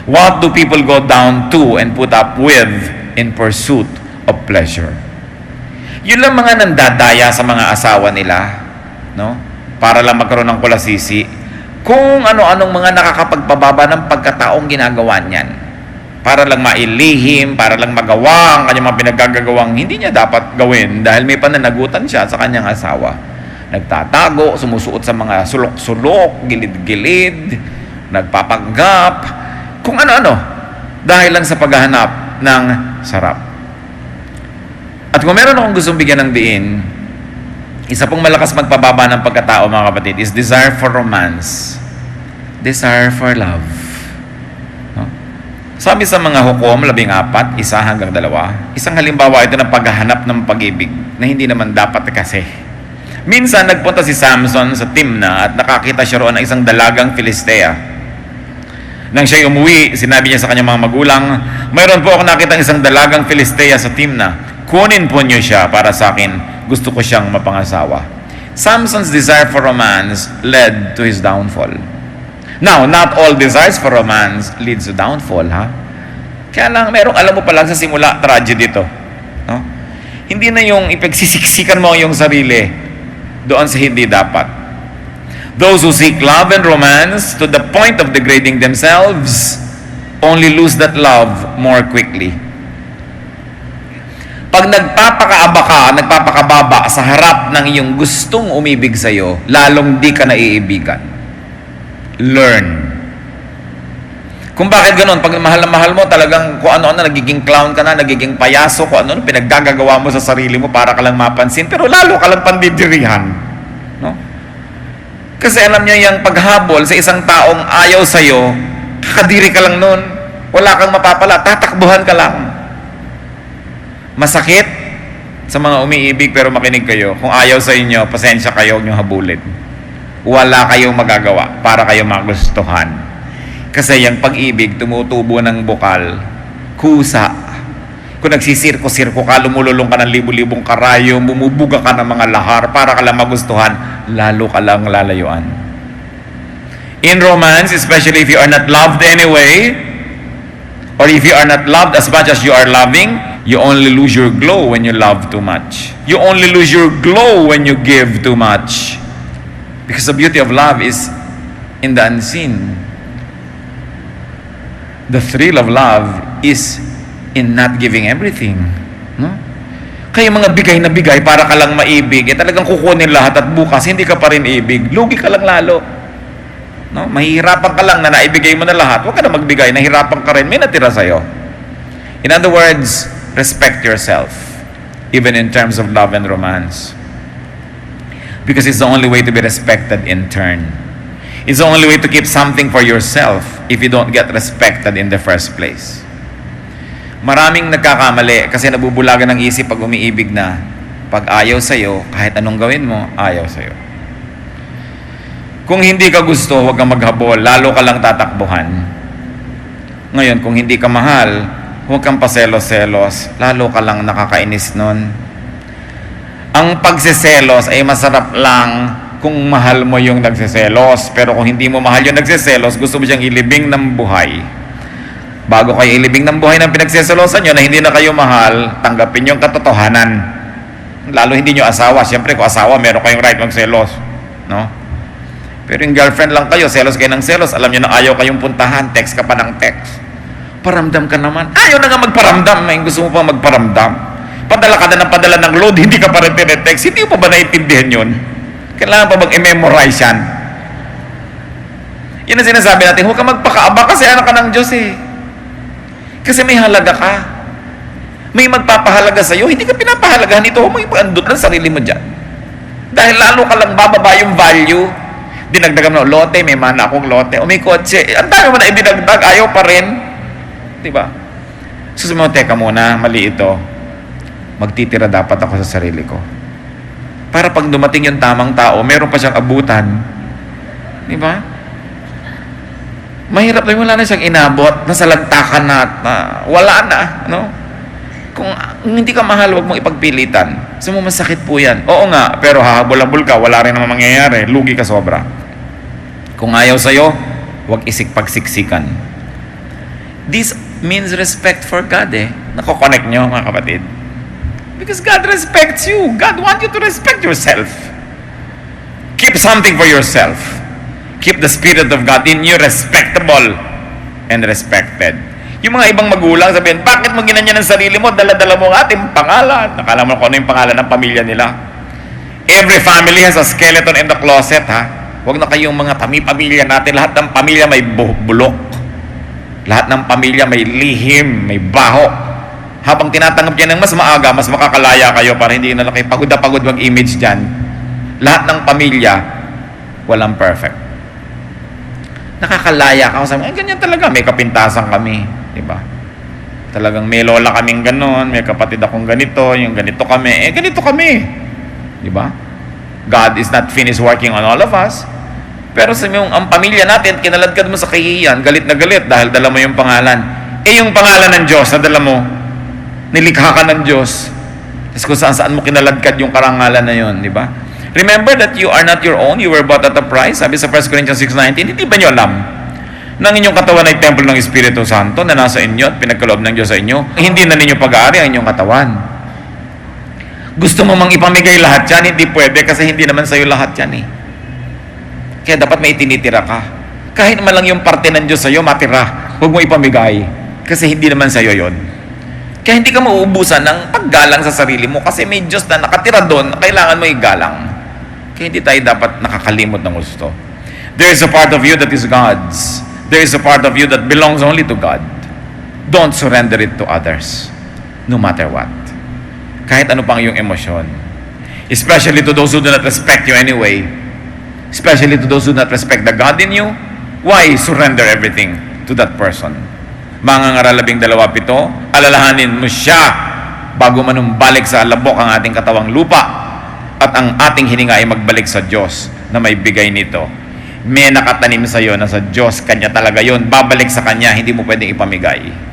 What do people go down to and put up with in pursuit of pleasure? Yun lang mga nandadaya sa mga asawa nila, no? Para lang magkaroon ng kulasisi. kung ano-anong mga nakakapagpababa ng pagkataong ginagawa niyan. Para lang mailihim, para lang magawa ang kanyang mga pinagagawang hindi niya dapat gawin dahil may pananagutan siya sa kanyang asawa. Nagtatago, sumusuot sa mga sulok-sulok, gilid-gilid, nagpapanggap, kung ano-ano, dahil lang sa paghahanap ng sarap. At kung meron akong gustong bigyan ng diin, isa pong malakas magpababa ng pagkatao, mga kapatid, is desire for romance. Desire for love. No? Sabi sa mga hukom, 14, 1 hanggang 2, isang halimbawa ito ng paghahanap ng pag-ibig na hindi naman dapat kasi. Minsan, nagpunta si Samson sa Timna at nakakita siya roon ng isang dalagang Filistea. Nang siya'y umuwi, sinabi niya sa kanyang mga magulang, mayroon po ako nakita isang dalagang Filistea sa Timna. Kunin po niyo siya para sa akin. Gusto ko siyang mapangasawa. Samson's desire for romance led to his downfall. Now, not all desires for romance leads to downfall, ha? Kaya lang, alam mo pa lang sa simula, tragedy ito. No? Hindi na yung ipagsisiksikan mo yung sarili doon sa hindi dapat. Those who seek love and romance to the point of degrading themselves only lose that love more quickly. Pag nagpapakababa sa harap ng iyong gustong umibig sa iyo, lalong di ka naiibigan. Learn. Kung bakit ganun, pag mahal na mahal mo, talagang kung ano-ano, nagiging clown ka na, nagiging payaso, kung ano-ano, pinaggagawa mo sa sarili mo para ka lang mapansin, pero lalo ka lang pandidirihan. No? Kasi alam niyo yung paghabol sa isang taong ayaw sa iyo, kakadiri ka lang nun, wala kang mapapala, tatakbuhan ka lang. Masakit sa mga umiibig, pero makinig kayo. Kung ayaw sa inyo, pasensya kayo, huwag nyo habulin. Wala kayong magagawa para kayo magustuhan. Kasi yung pag-ibig, tumutubo ng bukal, kusa. Kung nagsisirko-sirko ka, lumululong ka ng libu-libong karayom, bumubuga ka ng mga lahar para ka lang magustuhan, lalo ka lang lalayuan. In romance, especially if you are not loved anyway, or if you are not loved as much as you are loving, you only lose your glow when you love too much. You only lose your glow when you give too much. Because the beauty of love is in the unseen. The thrill of love is in not giving everything. No? Kaya mga bigay na bigay para ka lang maibig, talagang kukunin lahat at bukas hindi ka pa rin ibig. Lugi ka lang lalo. No? Mahihirapan ka lang na naibigay mo na lahat. Huwag ka na magbigay, nahirapan ka rin, may natira sa'yo. In other words, respect yourself, even in terms of love and romance. Because it's the only way to be respected in turn. It's the only way to keep something for yourself if you don't get respected in the first place. Maraming nagkakamali kasi nabubulagan ng isip pag umiibig na. Pag ayaw sa'yo, kahit anong gawin mo, ayaw sa'yo. Kung hindi ka gusto, huwag kang maghabol, lalo ka lang tatakbuhan. Ngayon, kung hindi ka mahal, huwag kang paselos-selos, lalo ka lang nakakainis nun. Ang pagseselos ay masarap lang kung mahal mo yung nagseselos. Pero kung hindi mo mahal yung nagseselos, gusto mo siyang ilibing ng buhay. Bago kayo ilibing ng buhay ng pinagseselosan nyo na hindi na kayo mahal, tanggapin yung katotohanan. Lalo hindi nyo asawa. Siyempre, kung asawa, meron kayong right magselos. No? Pero yung girlfriend lang kayo, selos kayo ng selos, alam nyo na ayaw kayong puntahan, text ka pa ng text. Paramdam ka naman. Ayaw na nga magparamdam. May gusto mo pa magparamdam. Padala ka na ng padala ng load, hindi ka pa rin tinetext. Hindi mo pa ba naiintindihan yun? Kailangan pa bang i-memorize yan? Yan ang sinasabi natin, huwag ka magpakaaba kasi anak ka ng Diyos eh. Kasi may halaga ka. May magpapahalaga sa'yo, hindi ka pinapahalagahan ito. Huwag mo ipandot lang sarili mo dyan. Dahil lalo ka lang bababa yung value. Dinagdagan mo, lote, may mana akong lote, o may kotse. Ang dami mo na idinagdag, ayaw pa rin. Diba? Susunod mo, teka muna, mali ito. Magtitira dapat ako sa sarili ko. Para pag dumating yung tamang tao, meron pa siyang abutan. Diba? Mahirap na wala na siyang inabot, nasalagtakan na, wala na. No? Kung hindi ka mahal, huwag mong ipagpilitan. So, masakit po yan. Oo nga, pero hahabol-habol ka, wala rin naman mangyayari. Lugi ka sobra. Kung ayaw sa'yo, huwag pagsiksikan. This means respect for God eh. Nako-connect nyo, mga kapatid. Because God respects you. God wants you to respect yourself. Keep something for yourself. Keep the Spirit of God in you, respectable and respected. Yung mga ibang magulang sabihin, bakit mo ginanyan ang sarili mo? Dala-dala mo ang ating pangalan. Nakala mo kung ano yung pangalan ng pamilya nila. Every family has a skeleton in the closet, ha? Huwag na kayong mga pamilya natin. Lahat ng pamilya may bulok. Lahat ng pamilya may lihim, may baho. Habang tinatanggap yan ng mas maaga, mas makakalaya kayo para hindi na kayo pagod na pagod mag-image dyan. Lahat ng pamilya, walang perfect. Nakakalaya ka. Sabi, ganyan talaga. May kapintasan kami. Diba? Talagang may lola kaming ganon, may kapatid akong ganito, yung ganito kami. Ganito kami. Diba? God is not finished working on all of us. Pero sa yung ang pamilya natin, kinaladkad mo sa kahihiyan, galit na galit dahil dala mo yung pangalan. Yung pangalan ng Diyos na dala mo, nilikha ka ng Diyos. Tapos kung saan mo kinaladkad yung karangalan na yun, di ba? Remember that you are not your own, you were bought at a price. Sabi sa 1 Corinthians 6:19, hindi ba nyo alam na ang inyong katawan ay templo ng Espiritu Santo na nasa inyo at pinagkaloob ng Diyos sa inyo? Hindi na ninyo pag-aari ang inyong katawan. Gusto mo mang ipamigay lahat yan, hindi pwede kasi hindi naman sa'yo lahat yan eh. Kaya dapat may tinitira ka. Kahit man lang yung parte ng Diyos sa'yo, matira. Huwag mo ipamigay kasi hindi naman sa'yo yon. Kaya hindi ka mauubusan ng paggalang sa sarili mo kasi may Diyos na nakatira doon na kailangan mo igalang. Kaya hindi tayo dapat nakakalimot ng gusto. There is a part of you that is God's. There is a part of you that belongs only to God. Don't surrender it to others, no matter what. Kahit ano pang iyong emosyon. Especially to those who do not respect you anyway. Especially to those who do not respect the God in you. Why surrender everything to that person? Mangangaral 12:7, alalahanin mo siya bago manumbalik sa alabok ang ating katawang lupa at ang ating hininga ay magbalik sa Diyos na may bigay nito. May nakatanim sa iyo na sa Diyos, Kanya talaga yon. Babalik sa Kanya, hindi mo pwedeng ipamigay.